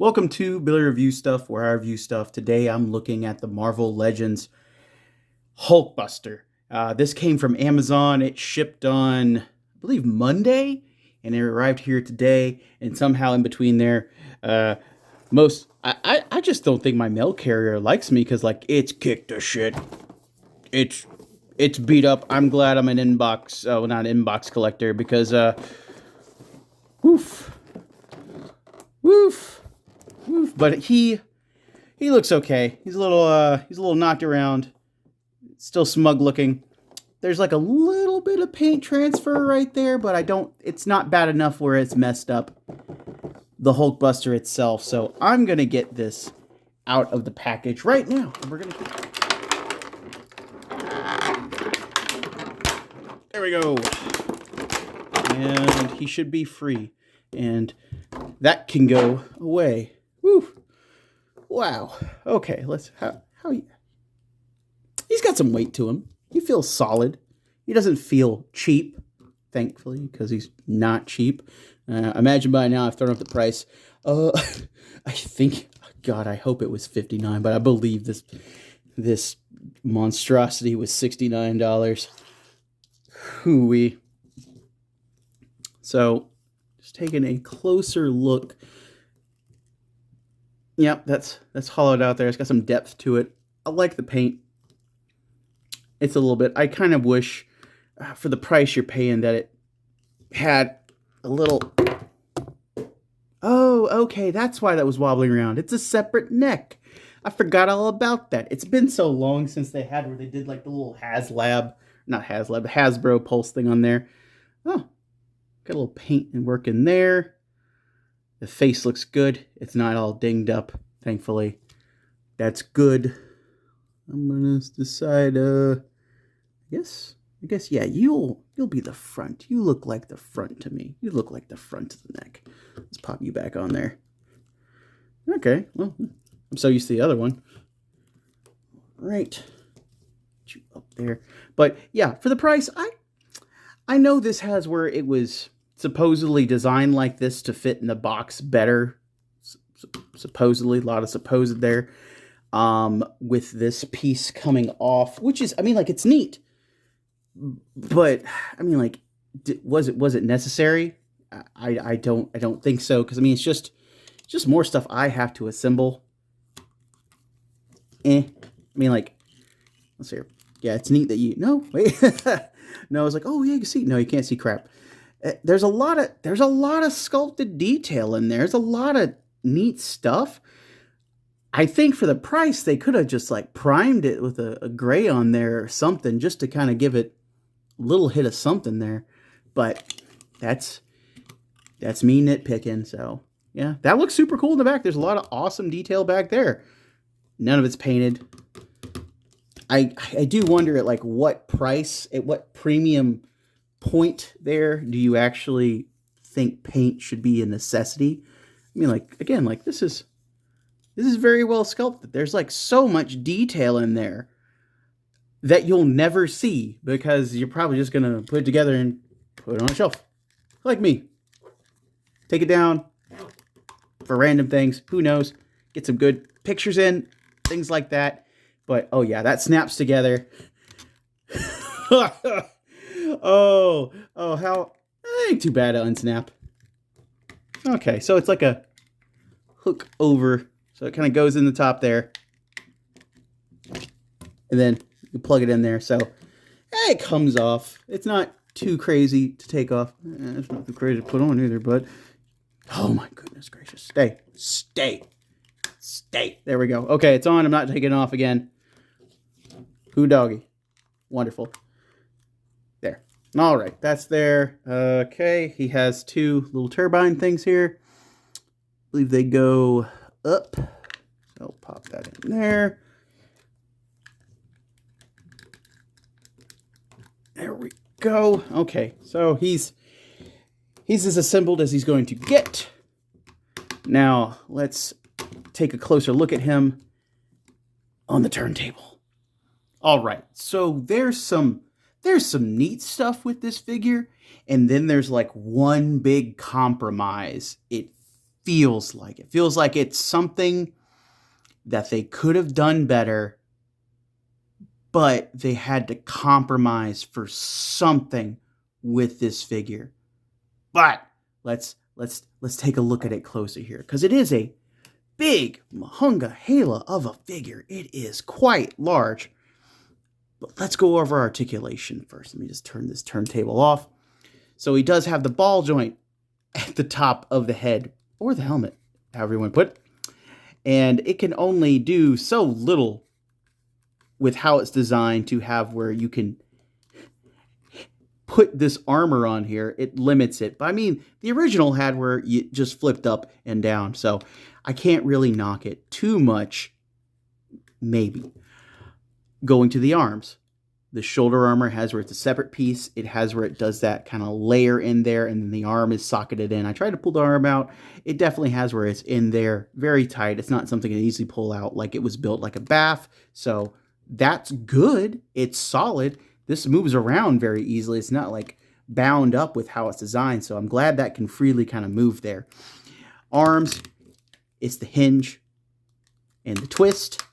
Welcome to Billy Review Stuff, where I review stuff. Today I'm looking at the Marvel Legends Hulkbuster. This came from Amazon. It shipped on, I believe, Monday, and it arrived here today. And somehow in between there, I just don't think my mail carrier likes me because it's kicked to shit. It's beat up. I'm glad I'm an inbox, well, not an inbox collector because woof, woof. But he looks okay. He's a little knocked around. Still smug looking. There's like a little bit of paint transfer right there, but it's not bad enough where it's messed up the Hulkbuster itself. So I'm gonna get this out of the package right now. There we go. And he should be free. And that can go away. Woo! Wow. Okay, he's got some weight to him. He feels solid. He doesn't feel cheap, thankfully, because he's not cheap. Imagine by now I've thrown up the price. I think, God, I hope it was $59, but I believe this monstrosity was $69. Hooey. So, just taking a closer look. Yep, that's hollowed out there. It's got some depth to it. I like the paint. It's a little bit. I kind of wish, for the price you're paying, that it had a little. Oh, okay. That's why that was wobbling around. It's a separate neck. I forgot all about that. It's been so long since they had where they did like the little Hasbro pulse thing on there. Oh, got a little paint and work in there. The face looks good. It's not all dinged up, thankfully. That's good. I'm gonna decide. I guess, yeah. You'll be the front. You look like the front to me. You look like the front of the neck. Let's pop you back on there. Okay. Well, I'm so used to the other one. Right. Get you up there. But yeah, for the price, I know this has where it was supposedly designed like this to fit in the box better. Supposedly, a lot of supposed there. With this piece coming off, which is, it's neat. But was it necessary? I don't think so, because it's just more stuff I have to assemble. Let's see here. Yeah, it's neat that no, wait. No, I was like, oh yeah, you can see. No, you can't see crap. There's a lot of sculpted detail in there. There's a lot of neat stuff. I think for the price, they could have just primed it with a gray on there or something, just to kind of give it a little hit of something there. But that's me nitpicking. So yeah, that looks super cool in the back. There's a lot of awesome detail back there. None of it's painted. I do wonder at what price, at what premium point there do you actually think paint should be a necessity? Again, this is very well sculpted. There's so much detail in there that you'll never see because you're probably just gonna put it together and put it on a shelf, like me. Take it down for random things. Who knows? Get some good pictures in, things like that. But oh yeah, that snaps together. How ain't too bad to unsnap. Okay, so it's like a hook over, so it kind of goes in the top there, and then you plug it in there. So it comes off. It's not too crazy to take off. It's not too crazy to put on either. But oh my goodness gracious, stay. There we go. Okay, it's on. I'm not taking it off again. Who doggy? Wonderful. There. All right, that's there. Okay, he has two little turbine things here. I believe they go up. So pop that in there. There we go. Okay, so he's as assembled as he's going to get. Now let's take a closer look at him on the turntable. All right, so there's some neat stuff with this figure, and then there's one big compromise. It feels like. It feels like it's something that they could have done better, but they had to compromise for something with this figure. But let's take a look at it closer here, because it is a big mahunga hela of a figure. It is quite large. But let's go over articulation first. Let me just turn this turntable off. So he does have the ball joint at the top of the head, or the helmet, however you want to put it. And it can only do so little with how it's designed to have where you can put this armor on here. It limits it. But I mean, the original had where you just flipped up and down. So I can't really knock it too much, maybe. Going to the arms. The shoulder armor has where it's a separate piece. It has where it does that kind of layer in there, and then the arm is socketed in. I tried to pull the arm out. It definitely has where it's in there very tight. It's not something you can easily pull out like it was built like a bath. So that's good. It's solid. This moves around very easily. It's not like bound up with how it's designed. So I'm glad that can freely kind of move there. Arms, it's the hinge and the twist.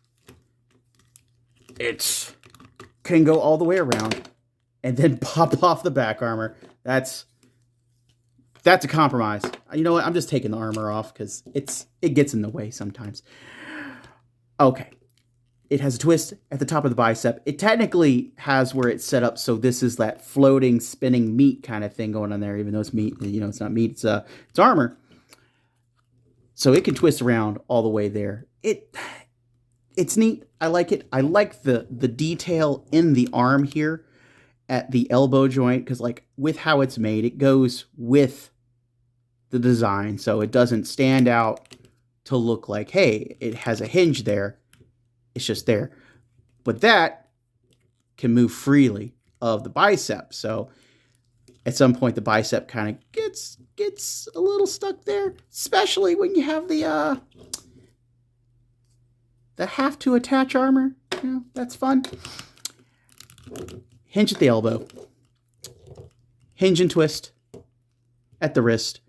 It's can go all the way around and then pop off the back armor. That's a compromise. You know what? I'm just taking the armor off because it gets in the way sometimes. Okay. It has a twist at the top of the bicep. It technically has where it's set up so this is that floating, spinning meat kind of thing going on there, even though it's meat. You know, it's not meat. It's armor. So it can twist around all the way there. It's neat. I like it. I like the detail in the arm here at the elbow joint, because like with how it's made, it goes with the design. So it doesn't stand out to look like, hey, it has a hinge there. It's just there. But that can move freely of the bicep. So at some point the bicep kind of gets a little stuck there, especially when you have the have to attach armor. You know, that's fun. Hinge at the elbow. Hinge and twist at the wrist.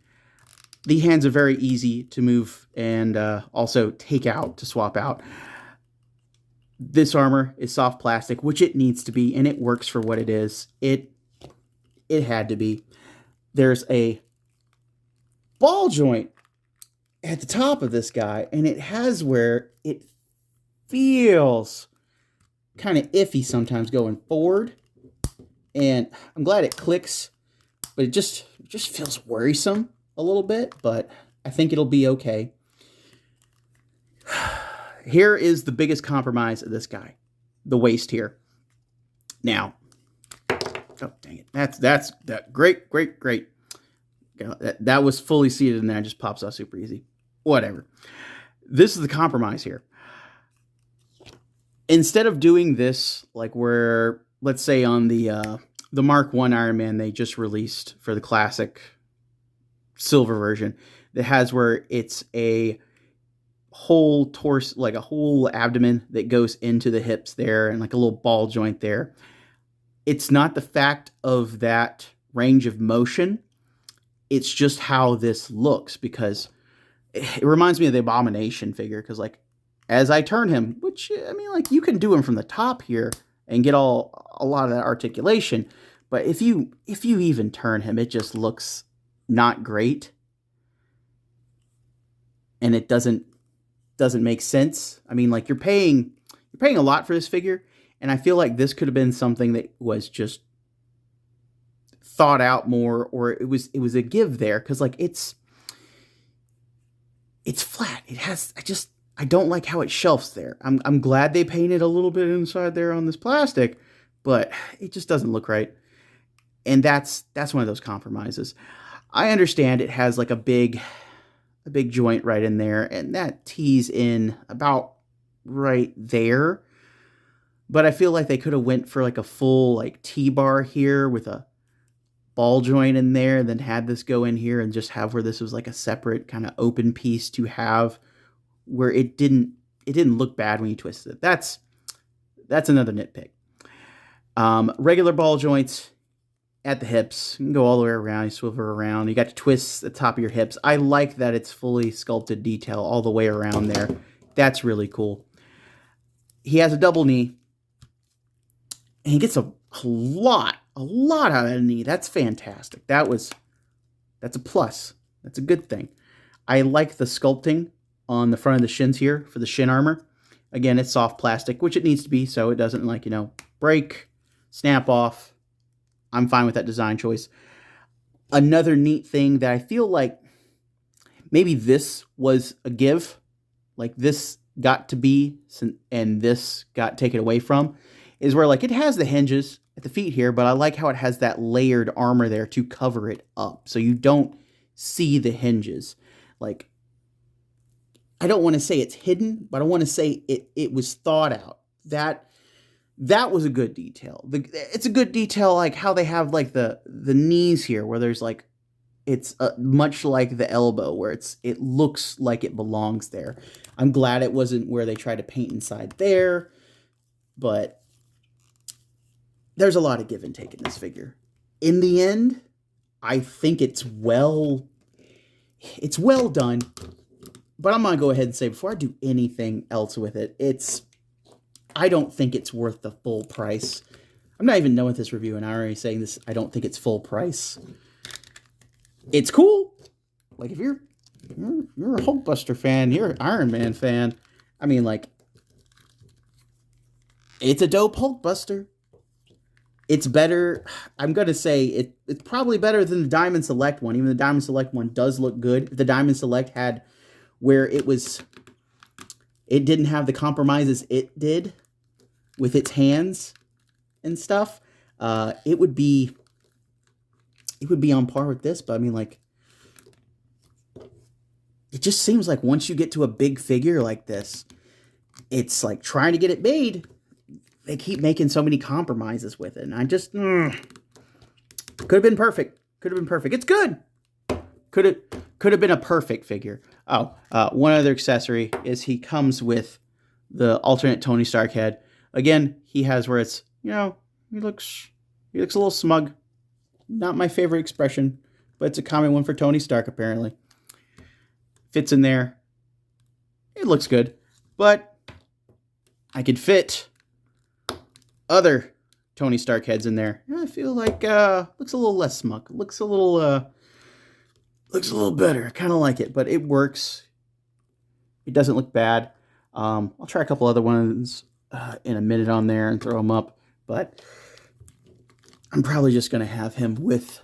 The hands are very easy to move and also take out to swap out. This armor is soft plastic, which it needs to be, and it works for what it is. It had to be. There's a ball joint at the top of this guy, and it has where it feels kind of iffy sometimes going forward, and I'm glad it clicks, but it just feels worrisome a little bit, but I think it'll be okay. Here is the biggest compromise of this guy, the waist here. Now, oh dang it, that's great. That was fully seated, and then it just pops out super easy. Whatever. This is the compromise here. Instead of doing this, like where, let's say on the Mark I Iron Man they just released for the classic silver version, that has where it's a whole torso, like a whole abdomen that goes into the hips there, and like a little ball joint there. It's not the fact of that range of motion. It's just how this looks, because it reminds me of the Abomination figure, because like as I turn him, which, I mean, like, you can do him from the top here and get a lot of that articulation, but if you even turn him, it just looks not great, and it doesn't make sense. I mean, like, you're paying a lot for this figure, and I feel like this could have been something that was just thought out more, or it was a give there, because like it's flat. It has, I don't like how it shelves there. I'm glad they painted a little bit inside there on this plastic, but it just doesn't look right. And that's one of those compromises. I understand it has like a big joint right in there, and that tees in about right there. But I feel like they could have went for like a full like T-bar here with a ball joint in there, and then had this go in here and just have where this was like a separate kind of open piece to have where it didn't look bad when you twisted it. That's another nitpick. Regular ball joints, at the hips. You can go all the way around. You swivel around. You got to twist the top of your hips. I like that it's fully sculpted detail all the way around there. That's really cool. He has a double knee. And he gets a lot out of the knee. That's fantastic. That's a plus. That's a good thing. I like the sculpting on the front of the shins here for the shin armor. Again, it's soft plastic, which it needs to be, so it doesn't, like, break, snap off. I'm fine with that design choice. Another neat thing that I feel like maybe this was a give, like this got to be, and this got taken away from, is where, like, it has the hinges at the feet here, but I like how it has that layered armor there to cover it up, so you don't see the hinges. Like, I don't want to say it's hidden, but I want to say it was thought out. That was a good detail. It's a good detail, like how they have like the knees here, where there's like, it's much like the elbow, where it looks like it belongs there. I'm glad it wasn't where they tried to paint inside there, but there's a lot of give and take in this figure. In the end, I think it's well done. But I'm going to go ahead and say, before I do anything else with it, I don't think it's worth the full price. I'm not even done with this review, and I'm already saying this, I don't think it's full price. It's cool. Like, if you're a Hulkbuster fan, you're an Iron Man fan, I mean, like, it's a dope Hulkbuster. It's better, I'm going to say, it's probably better than the Diamond Select one. Even the Diamond Select one does look good. If the Diamond Select had where it didn't have the compromises it did with its hands and stuff, it would be on par with this. But I mean, like, it just seems like once you get to a big figure like this, it's like trying to get it made, they keep making so many compromises with it, and I just could have been perfect. It's good. Could have been a perfect figure. Oh, one other accessory is he comes with the alternate Tony Stark head. Again, he has where it's, he looks a little smug. Not my favorite expression, but it's a common one for Tony Stark, apparently. Fits in there. It looks good. But I could fit other Tony Stark heads in there. I feel like looks a little less smug. Looks a little better. I kind of like it, but it works. It doesn't look bad. I'll try a couple other ones in a minute on there and throw them up, but I'm probably just going to have him with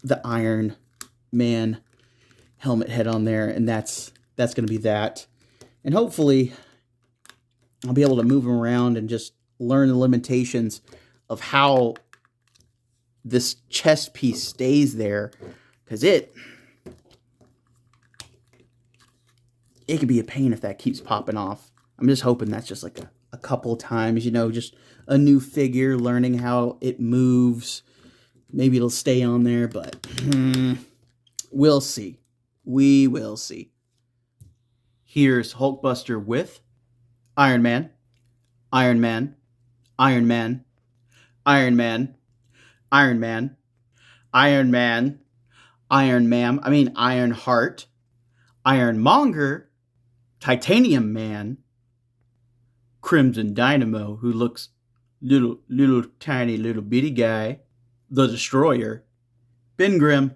the Iron Man helmet head on there, and that's going to be that. And hopefully I'll be able to move him around and just learn the limitations of how this chest piece stays there, because it could be a pain if that keeps popping off. I'm just hoping that's just like a couple times, just a new figure, learning how it moves. Maybe it'll stay on there, but we'll see. We will see. Here's Hulkbuster with Iron Man, Iron Man, Iron Man, Iron Man, Iron Man, Iron Man, Iron Heart, Ironmonger, Titanium Man, Crimson Dynamo, who looks little tiny little bitty guy, the Destroyer, Ben Grimm,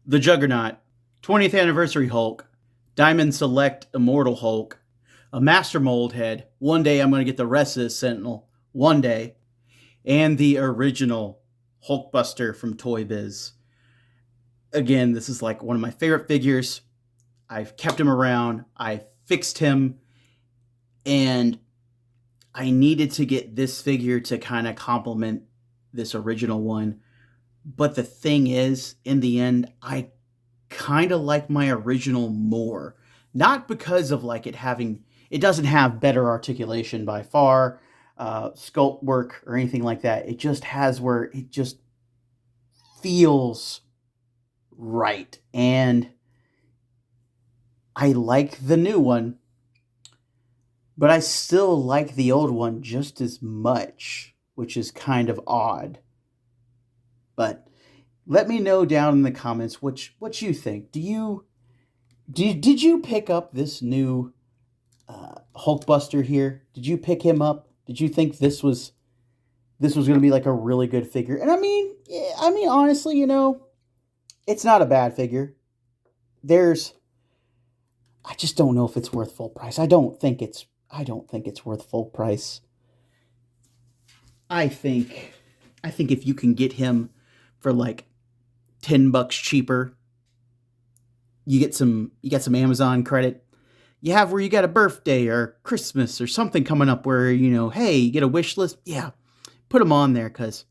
the Juggernaut, 20th Anniversary Hulk, Diamond Select Immortal Hulk, a Master Mold head. One day I'm going to get the rest of this Sentinel. One day. And the original Hulkbuster from Toy Biz. Again, this is like one of my favorite figures. I've kept him around. I fixed him. And I needed to get this figure to kind of complement this original one. But the thing is, in the end, I kind of like my original more. Not because of like it doesn't have better articulation by far, sculpt work or anything like that. It just has where it just feels right. And I like the new one, but I still like the old one just as much, which is kind of odd. But let me know down in the comments what you think. Did you pick up this new Hulkbuster here? Did you pick him up? Did you think this was going to be like a really good figure? And I mean honestly, it's not a bad figure. I just don't know if it's worth full price. I don't think it's worth full price. I think if you can get him for like $10 cheaper, you get some Amazon credit. You have where you got a birthday or Christmas or something coming up where, hey, you get a wish list. Yeah, put him on there because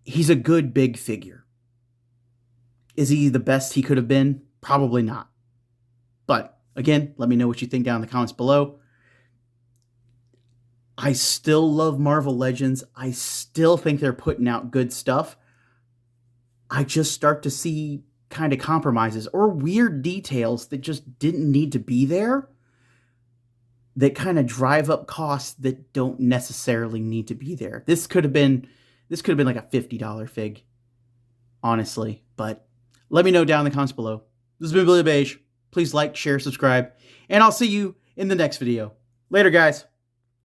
he's a good big figure. Is he the best he could have been? Probably not. But again, let me know what you think down in the comments below. I still love Marvel Legends. I still think they're putting out good stuff. I just start to see kind of compromises or weird details that just didn't need to be there, that kind of drive up costs that don't necessarily need to be there. This could have been like a $50 fig, honestly. But let me know down in the comments below. This has been Billy Beige. Please like, share, subscribe, and I'll see you in the next video. Later, guys.